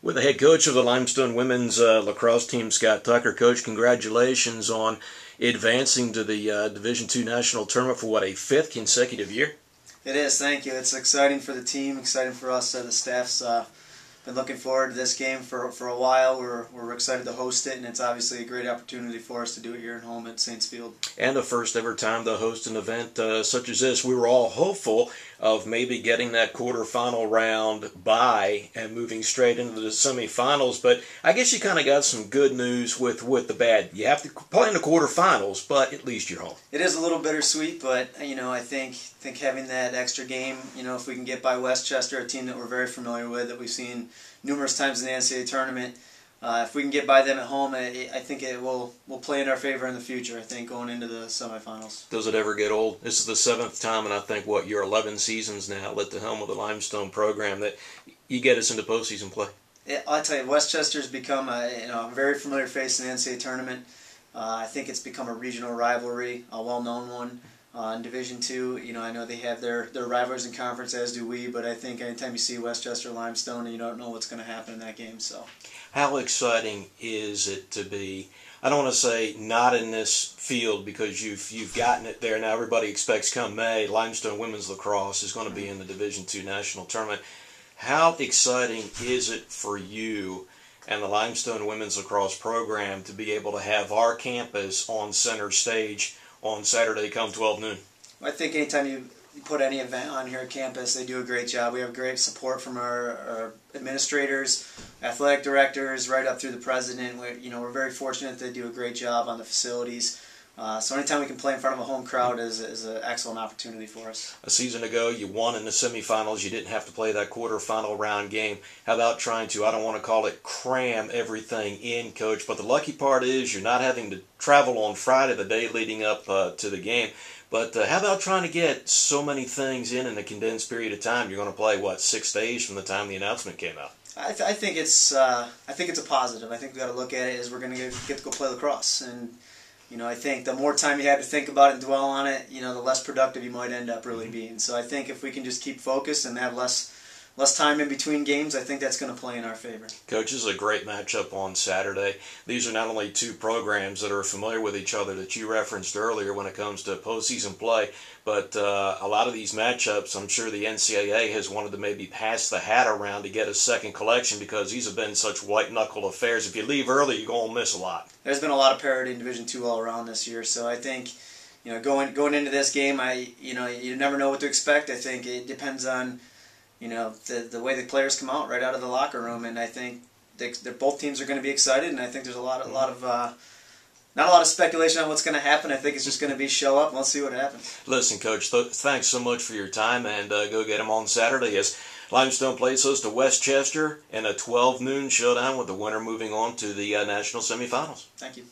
With the head coach of the Limestone women's lacrosse team, Scott Tucker. Coach, congratulations on advancing to the Division II National Tournament for, what, a fifth consecutive year? It is, thank you. It's exciting for the team, exciting for us. The staff's been looking forward to this game for a while. We're excited to host it, and it's obviously a great opportunity for us to do it here at home at Saints Field. And the first ever time to host an event such as this. We were all hopeful of maybe getting that quarterfinal round by and moving straight into the semifinals, but I guess you kind of got some good news with the bad. You have to play in the quarterfinals, but at least you're home. It is a little bittersweet, but I think having that extra game, if we can get by Westchester, a team that we're very familiar with, that we've seen numerous times in the NCAA tournament, if we can get by them at home, I think it will play in our favor in the future, I think, going into the semifinals. Does it ever get old? This is the 7th time, and I think, you're 11 seasons now at the helm of the Limestone program that you get us into postseason play. I'll tell you, Westchester's become a very familiar face in the NCAA tournament. I think it's become a regional rivalry, a well-known one. In Division II, I know they have their rivalries in conference, as do we, but I think anytime you see Westchester Limestone, you don't know what's going to happen in that game. So, how exciting is it to be, I don't want to say not in this field because you've gotten it there. Now everybody expects come May, Limestone women's lacrosse is going to be in the Division II National Tournament. How exciting is it for you and the Limestone women's lacrosse program to be able to have our campus on center stage on Saturday come 12 noon? I think anytime you put any event on here at campus, they do a great job. We have great support from our administrators, athletic directors, right up through the president. We're very fortunate they do a great job on the facilities. So anytime we can play in front of a home crowd is an excellent opportunity for us. A season ago, you won in the semifinals. You didn't have to play that quarterfinal round game. How about trying to, I don't want to call it cram everything in, Coach, but the lucky part is you're not having to travel on Friday, the day leading up to the game. But how about trying to get so many things in a condensed period of time? You're going to play, 6 days from the time the announcement came out? I think it's a positive. I think we've got to look at it as we're going to get to go play lacrosse. And I think the more time you have to think about it and dwell on it, the less productive you might end up really being. So I think if we can just keep focused and have less time in between games, I think that's going to play in our favor. Coach, this is a great matchup on Saturday. These are not only two programs that are familiar with each other that you referenced earlier when it comes to postseason play, but a lot of these matchups, I'm sure the NCAA has wanted to maybe pass the hat around to get a second collection because these have been such white-knuckle affairs. If you leave early, you're going to miss a lot. There's been a lot of parity in Division II all around this year, so I think going into this game, you never know what to expect. I think it depends on the way the players come out right out of the locker room, and I think both teams are going to be excited, and I think there's not a lot of speculation on what's going to happen. I think it's just going to be show up and let's see what happens. Listen, Coach, thanks so much for your time, and go get them on Saturday as Limestone plays host to Westchester in a 12 noon showdown with the winner moving on to the national semifinals. Thank you.